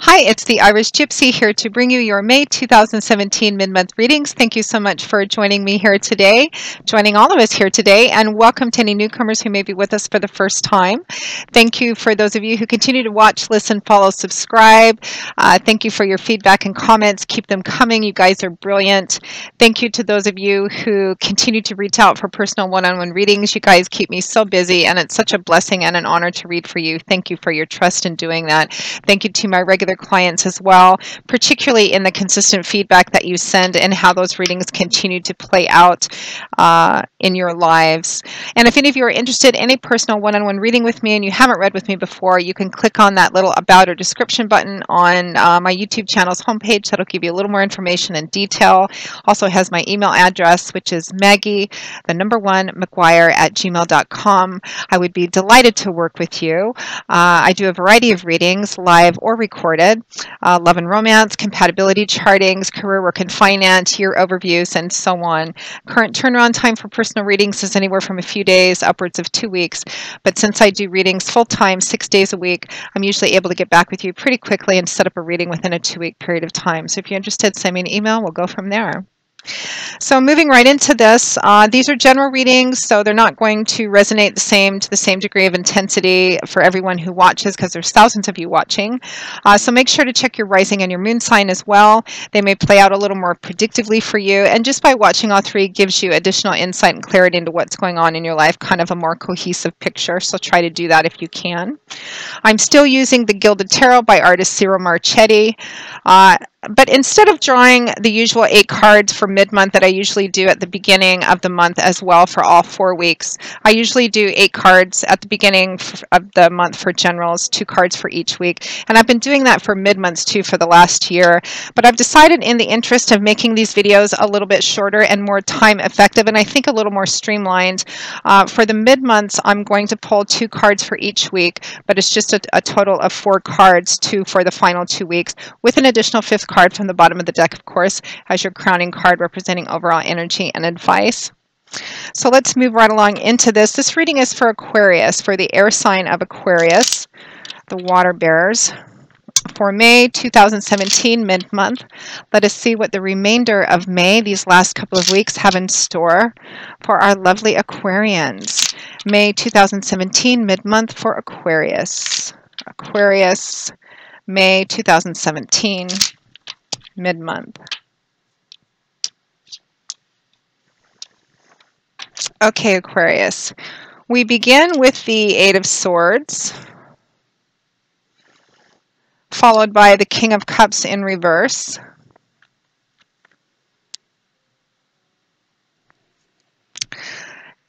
Hi, it's the Irish Gypsy here to bring you your May 2017 mid-month readings. Thank you so much for joining me here today, joining all of us here today, and welcome to any newcomers who may be with us for the first time. Thank you for those of you who continue to watch, listen, follow, subscribe. Thank you for your feedback and comments. Keep them coming. You guys are brilliant. Thank you to those of you who continue to reach out for personal one-on-one readings. You guys keep me so busy, and it's such a blessing and an honor to read for you. Thank you for your trust in doing that. Thank you to my regular clients as well, particularly in the consistent feedback that you send and how those readings continue to play out in your lives. And if any of you are interested in a personal one-on-one reading with me and you haven't read with me before, you can click on that little about or description button on my YouTube channel's homepage. That'll give you a little more information and detail. Also has my email address, which is Maggie_McGuire@gmail.com. I would be delighted to work with you. I do a variety of readings, live or recorded, love and romance, compatibility chartings, career, work and finance, year overviews, and so on. Current turnaround time for personal readings is anywhere from a few days, upwards of 2 weeks. But since I do readings full-time, 6 days a week, I'm usually able to get back with you pretty quickly and set up a reading within a 2-week period of time. So if you're interested, send me an email. We'll go from there. So moving right into this, these are general readings, so they're not going to resonate to the same degree of intensity for everyone who watches, because there's thousands of you watching. So make sure to check your rising and your moon sign as well. They may play out a little more predictively for you, and just by watching all three gives you additional insight and clarity into what's going on in your life, kind of a more cohesive picture, so try to do that if you can. I'm still using the Gilded Tarot by artist Cyril Marchetti. But instead of drawing the usual 8 cards for mid-month that I usually do at the beginning of the month as well for all 4 weeks, I usually do 8 cards at the beginning of the month for generals, 2 cards for each week. And I've been doing that for mid-months too for the last year. But I've decided, in the interest of making these videos a little bit shorter and more time effective, and I think a little more streamlined, for the mid-months I'm going to pull 2 cards for each week, but it's just a total of 4 cards, 2 for the final 2 weeks, with an additional 5th card from the bottom of the deck, of course, as your crowning card representing overall energy and advice. So let's move right along into this. This reading is for Aquarius, for the air sign of Aquarius, the water bearers, for May 2017 mid-month. Let us see what the remainder of May, these last couple of weeks, have in store for our lovely Aquarians. May 2017 mid-month for Aquarius. Aquarius, May 2017 mid-month. Okay, Aquarius. We begin with the 8 of Swords, followed by the King of Cups in reverse.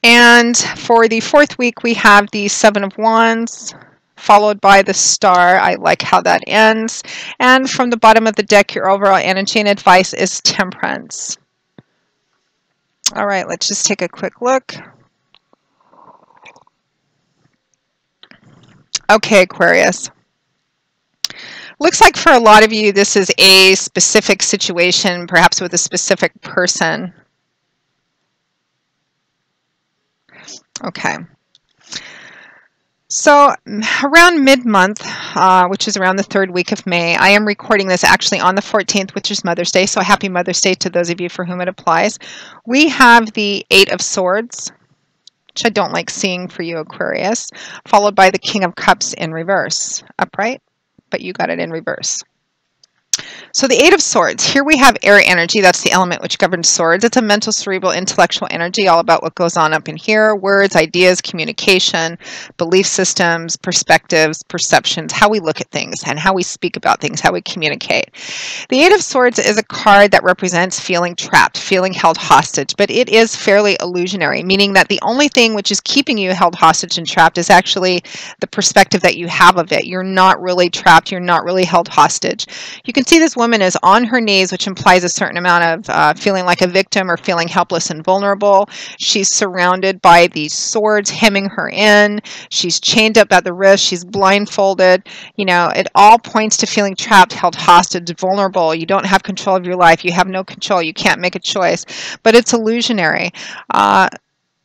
And for the 4th week, we have the 7 of Wands, followed by the Star. I like how that ends. And from the bottom of the deck, your overall energy and advice is Temperance. All right, let's just take a quick look. Okay, Aquarius. Looks like for a lot of you, this is a specific situation, perhaps with a specific person. Okay. So around mid-month, which is around the 3rd week of May, I am recording this actually on the 14th, which is Mother's Day, so happy Mother's Day to those of you for whom it applies. We have the 8 of Swords, which I don't like seeing for you, Aquarius, followed by the King of Cups in reverse. Upright, but you got it in reverse. So the 8 of Swords, here we have air energy. That's the element which governs swords. It's a mental, cerebral, intellectual energy, all about what goes on up in here. Words, ideas, communication, belief systems, perspectives, perceptions, how we look at things and how we speak about things, how we communicate. The 8 of Swords is a card that represents feeling trapped, feeling held hostage, but it is fairly illusionary, meaning that the only thing which is keeping you held hostage and trapped is actually the perspective that you have of it. You're not really trapped. You're not really held hostage. You can see this woman is on her knees, which implies a certain amount of feeling like a victim or feeling helpless and vulnerable. She's surrounded by these swords hemming her in. She's chained up at the wrist. She's blindfolded. You know, it all points to feeling trapped, held hostage, vulnerable. You don't have control of your life. You have no control. You can't make a choice. But it's illusionary.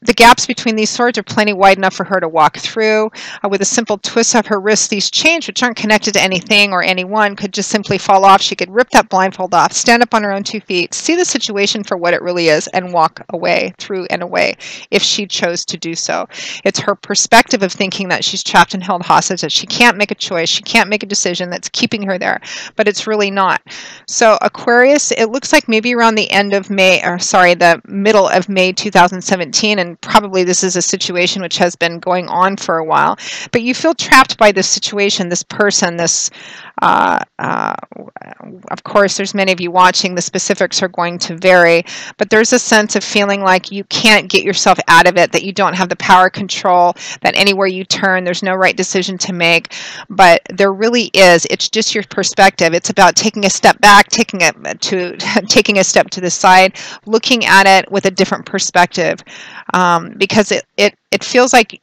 The gaps between these swords are plenty wide enough for her to walk through. With a simple twist of her wrists, these chains, which aren't connected to anything or anyone, could just simply fall off. She could rip that blindfold off, stand up on her own 2 feet, see the situation for what it really is, and walk away, through and away, if she chose to do so. It's her perspective of thinking that she's trapped and held hostage, that she can't make a choice, she can't make a decision, that's keeping her there, but it's really not. So Aquarius, it looks like maybe around the end of May, or sorry, the middle of May 2017, and probably this is a situation which has been going on for a while, but you feel trapped by this situation, this person, this, of course, there's many of you watching, the specifics are going to vary, but there's a sense of feeling like you can't get yourself out of it, that you don't have the power control, that anywhere you turn, there's no right decision to make, but there really is. It's just your perspective. It's about taking a step back, taking a step to the side, looking at it with a different perspective, because it feels like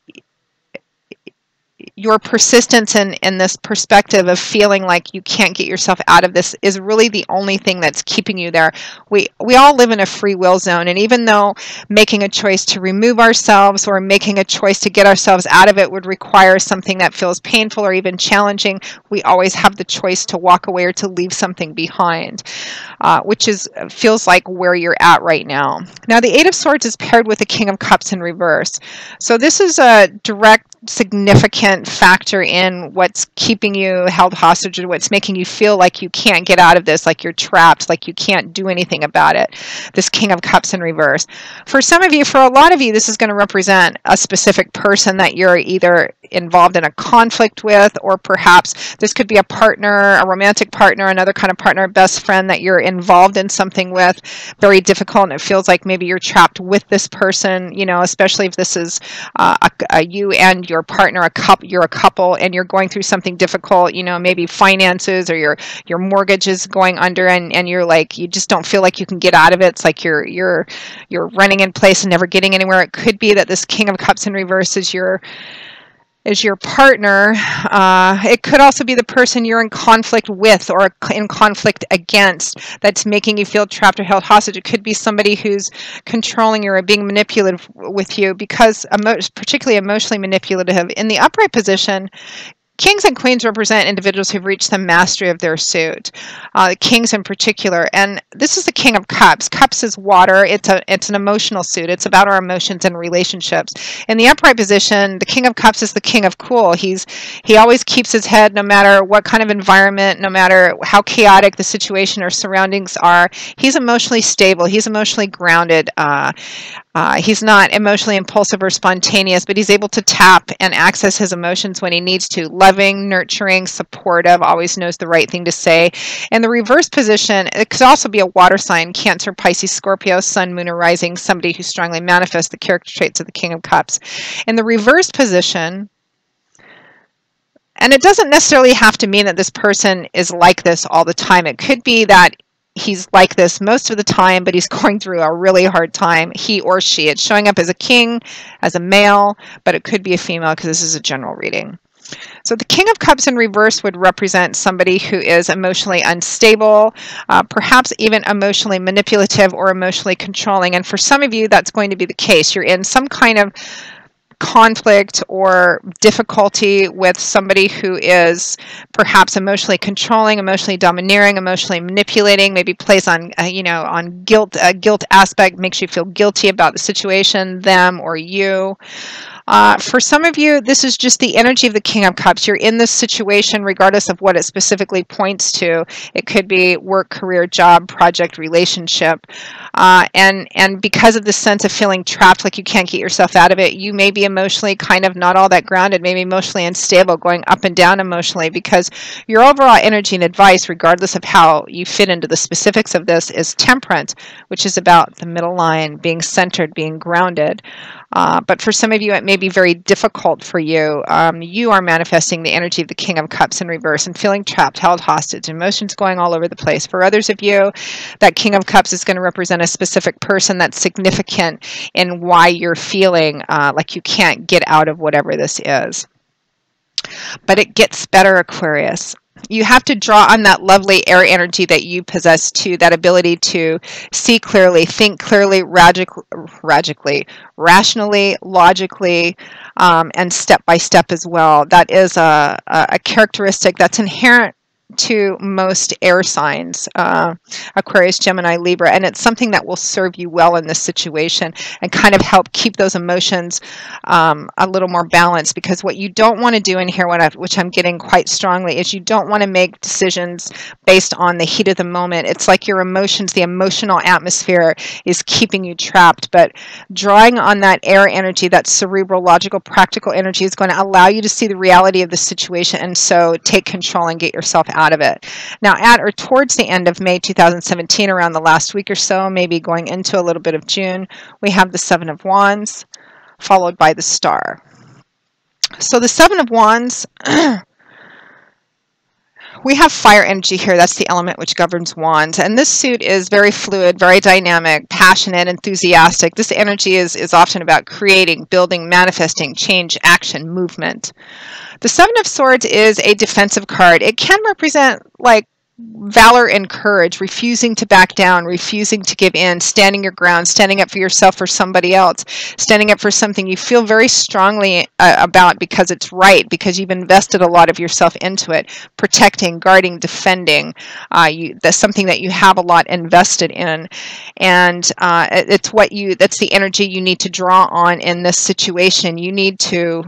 your persistence in this perspective of feeling like you can't get yourself out of this is really the only thing that's keeping you there. We all live in a free will zone, and even though making a choice to remove ourselves or making a choice to get ourselves out of it would require something that feels painful or even challenging, we always have the choice to walk away or to leave something behind, which feels like where you're at right now. Now, the Eight of Swords is paired with the King of Cups in reverse. So this is a direct, significant factor in what's keeping you held hostage, or what's making you feel like you can't get out of this, like you're trapped, like you can't do anything about it. This King of Cups in reverse. For some of you, for a lot of you, this is going to represent a specific person that you're either involved in a conflict with, or perhaps this could be a partner, a romantic partner, another kind of partner, best friend that you're involved in something with, very difficult, and it feels like maybe you're trapped with this person, you know, especially if this is you and your partner, you're a couple, and you're going through something difficult, you know, maybe finances, or your mortgage is going under, and you're like, you just don't feel like you can get out of it. It's like you're running in place and never getting anywhere. It could be that this King of Cups in reverse is your partner. It could also be the person you're in conflict with or in conflict against that's making you feel trapped or held hostage. It could be somebody who's controlling you or being manipulative with you, because particularly emotionally manipulative. In the upright position, Kings and Queens represent individuals who've reached the mastery of their suit, kings in particular. And this is the King of Cups. Cups is water. It's an emotional suit. It's about our emotions and relationships. In the upright position, the King of Cups is the King of Cool. He always keeps his head, no matter what kind of environment, no matter how chaotic the situation or surroundings are. He's emotionally stable. He's emotionally grounded. He's not emotionally impulsive or spontaneous, but he's able to tap and access his emotions when he needs to. Loving, nurturing, supportive, always knows the right thing to say. In the reverse position, it could also be a water sign, Cancer, Pisces, Scorpio, Sun, Moon, or Rising, somebody who strongly manifests the character traits of the King of Cups. In the reverse position, and it doesn't necessarily have to mean that this person is like this all the time. It could be that he's like this most of the time, but he's going through a really hard time, he or she. It's showing up as a king, as a male, but it could be a female, because this is a general reading. So the King of Cups in reverse would represent somebody who is emotionally unstable, perhaps even emotionally manipulative or emotionally controlling. And for some of you, that's going to be the case. You're in some kind of conflict or difficulty with somebody who is perhaps emotionally controlling, emotionally domineering, emotionally manipulating, maybe plays on, on guilt, guilt aspect, makes you feel guilty about the situation, them or you. For some of you, this is just the energy of the King of Cups. You're in this situation regardless of what it specifically points to. It could be work, career, job, project, relationship. And because of this sense of feeling trapped, like you can't get yourself out of it, you may be emotionally kind of not all that grounded, maybe emotionally unstable, going up and down emotionally, because your overall energy and advice, regardless of how you fit into the specifics of this, is temperance, which is about the middle line, being centered, being grounded. But for some of you, it may be very difficult for you. You are manifesting the energy of the King of Cups in reverse and feeling trapped, held hostage, emotions going all over the place. For others of you, that King of Cups is going to represent a specific person that's significant in why you're feeling like you can't get out of whatever this is. But it gets better, Aquarius. You have to draw on that lovely air energy that you possess too, that ability to see clearly, think clearly, rationally, logically, and step by step as well. That is a characteristic that's inherent to most air signs, Aquarius, Gemini, Libra, and it's something that will serve you well in this situation and kind of help keep those emotions a little more balanced, because what you don't want to do in here, which I'm getting quite strongly, is you don't want to make decisions based on the heat of the moment. It's like your emotions, the emotional atmosphere is keeping you trapped, but drawing on that air energy, that cerebral, logical, practical energy is going to allow you to see the reality of the situation and so take control and get yourself out of it. Now, at or towards the end of May 2017, around the last week or so, maybe going into a little bit of June, we have the Seven of Wands followed by the Star. So the Seven of Wands, we have fire energy here. That's the element which governs wands. And this suit is very fluid, very dynamic, passionate, enthusiastic. This energy is often about creating, building, manifesting, change, action, movement. The Seven of Swords is a defensive card. It can represent like valor and courage, refusing to back down, refusing to give in, standing your ground, standing up for yourself or somebody else, standing up for something you feel very strongly about because it's right, because you've invested a lot of yourself into it, protecting, guarding, defending. That's something that you have a lot invested in, and that's the energy you need to draw on in this situation. You need to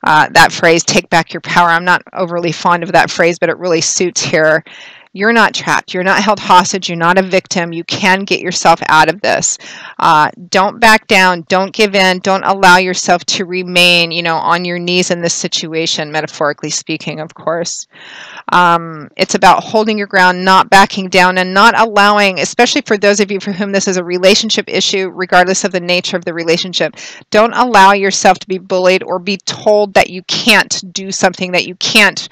that phrase, take back your power. I'm not overly fond of that phrase, but it really suits here. You're not trapped. You're not held hostage. You're not a victim. You can get yourself out of this. Don't back down. Don't give in. Don't allow yourself to remain, on your knees in this situation, metaphorically speaking, of course. It's about holding your ground, not backing down, and not allowing, especially for those of you for whom this is a relationship issue, regardless of the nature of the relationship, don't allow yourself to be bullied or be told that you can't do something, that you can't,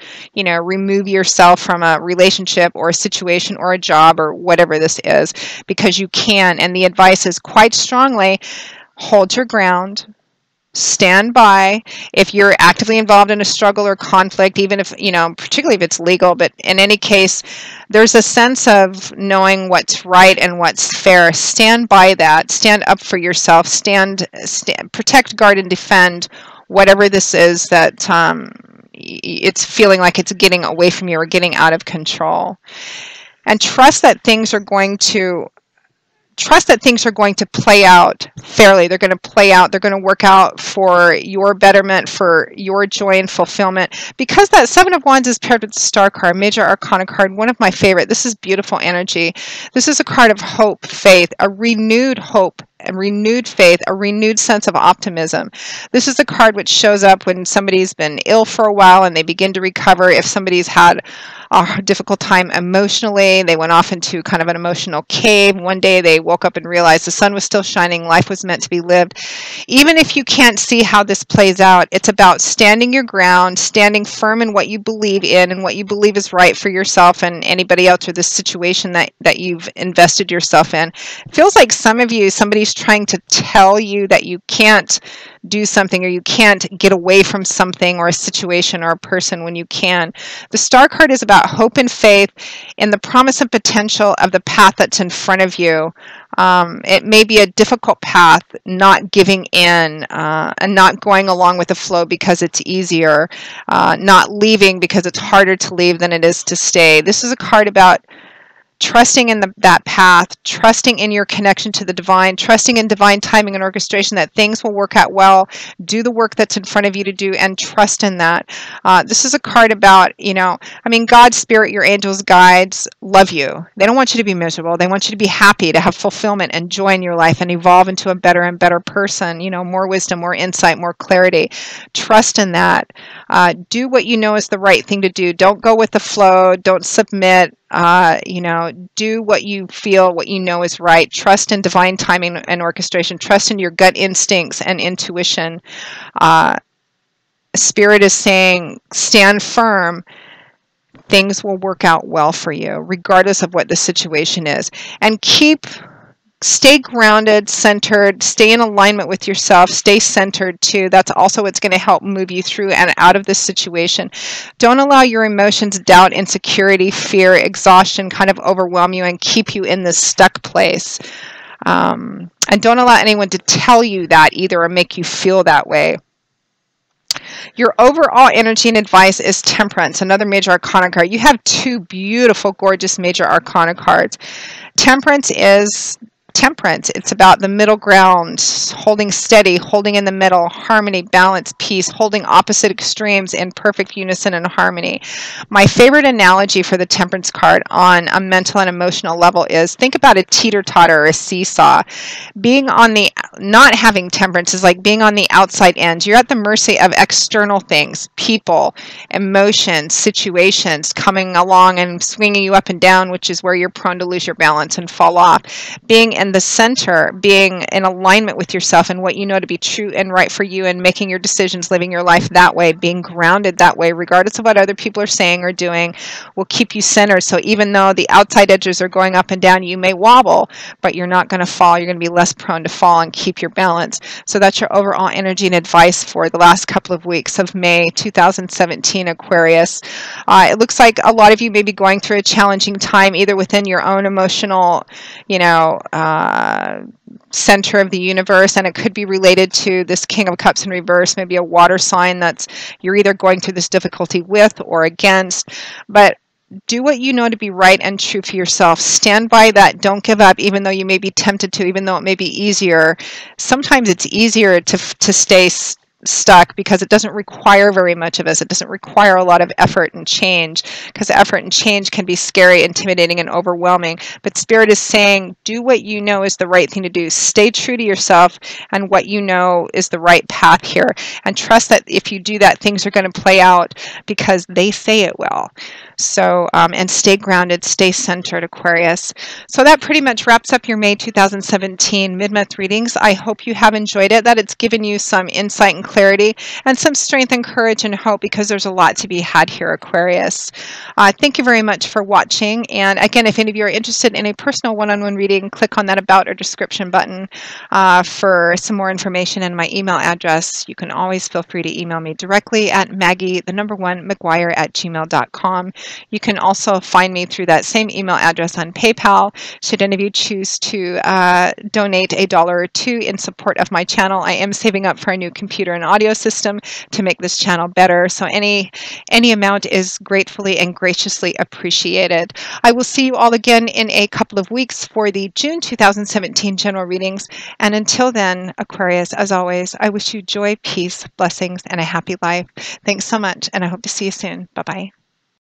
remove yourself from a relationship or a situation or a job or whatever this is, because you can. And the advice is quite strongly, hold your ground. Stand by. If you're actively involved in a struggle or conflict, even if, particularly if it's legal, but in any case, there's a sense of knowing what's right and what's fair. Stand by that. Stand up for yourself. Stand, protect, guard, and defend whatever this is that it's feeling like it's getting away from you or getting out of control. And trust that things are going to play out fairly. They're going to play out. They're going to work out for your betterment, for your joy and fulfillment. Because that Seven of Wands is paired with the Star card, Major Arcana card, one of my favorite. This is beautiful energy. This is a card of hope, faith, a renewed hope, a renewed faith, a renewed sense of optimism. This is a card which shows up when somebody's been ill for a while and they begin to recover. If somebody's had a difficult time emotionally, they went off into kind of an emotional cave. One day they woke up and realized the sun was still shining, life was meant to be lived. Even if you can't see how this plays out, it's about standing your ground, standing firm in what you believe in and what you believe is right for yourself and anybody else, or the situation that you've invested yourself in. It feels like some of you, somebody's trying to tell you that you can't do something or you can't get away from something or a situation or a person when you can. The Star card is about hope and faith in the promise and potential of the path that's in front of you. It may be a difficult path, not giving in and not going along with the flow because it's easier, not leaving because it's harder to leave than it is to stay. This is a card about trusting in that path, trusting in your connection to the divine, trusting in divine timing and orchestration that things will work out well. Do the work that's in front of you to do and trust in that. This is a card about, God's spirit, your angels, guides, love you. They don't want you to be miserable. They want you to be happy, to have fulfillment and joy in your life and evolve into a better and better person, more wisdom, more insight, more clarity. Trust in that. Do what you know is the right thing to do. Don't go with the flow. Don't submit. Do what you feel, what you know is right. Trust in divine timing and orchestration. Trust in your gut instincts and intuition. Spirit is saying, stand firm. Things will work out well for you, regardless of what the situation is. And keep stay grounded, centered, stay in alignment with yourself, stay centered too. That's also what's going to help move you through and out of this situation. Don't allow your emotions, doubt, insecurity, fear, exhaustion kind of overwhelm you and keep you in this stuck place. And don't allow anyone to tell you that either or make you feel that way. Your overall energy and advice is Temperance, another major arcana card. You have two beautiful, gorgeous major arcana cards. Temperance is temperance. It's about the middle ground, holding steady, holding in the middle, harmony, balance, peace, holding opposite extremes in perfect unison and harmony. My favorite analogy for the temperance card on a mental and emotional level is think about a teeter-totter or a seesaw. Being on the not having temperance is like being on the outside end. You're at the mercy of external things, people, emotions, situations coming along and swinging you up and down, which is where you're prone to lose your balance and fall off. Being in the center, being in alignment with yourself and what you know to be true and right for you, and making your decisions, living your life that way, being grounded that way, regardless of what other people are saying or doing, will keep you centered. So even though the outside edges are going up and down, you may wobble, but you're not going to fall. You're going to be less prone to fall and keep your balance. So that's your overall energy and advice for the last couple of weeks of May 2017, Aquarius. It looks like a lot of you may be going through a challenging time, either within your own emotional, center of the universe, and it could be related to this King of Cups in reverse, maybe a water sign that's you're either going through this difficulty with or against. But do what you know to be right and true for yourself. Stand by that. Don't give up, even though you may be tempted to, even though it may be easier. Sometimes it's easier to stay stuck because it doesn't require very much of us. It doesn't require a lot of effort and change, because effort and change can be scary, intimidating, and overwhelming. But Spirit is saying, do what you know is the right thing to do. Stay true to yourself and what you know is the right path here. And trust that if you do that, things are going to play out because they say it will. So, and stay grounded, stay centered, Aquarius. So that pretty much wraps up your May 2017 mid-month readings. I hope you have enjoyed it, that it's given you some insight and clarity and some strength and courage and hope, because there's a lot to be had here, Aquarius. Thank you very much for watching. And again, if any of you are interested in a personal one-on-one reading, click on that About or Description button for some more information and my email address. You can always feel free to email me directly at Maggie1McGuire@gmail.com. You can also find me through that same email address on PayPal. Should any of you choose to donate $1 or $2 in support of my channel, I am saving up for a new computer and audio system to make this channel better. So any amount is gratefully and graciously appreciated. I will see you all again in a couple of weeks for the June 2017 general readings. And until then, Aquarius, as always, I wish you joy, peace, blessings, and a happy life. Thanks so much, and I hope to see you soon. Bye-bye.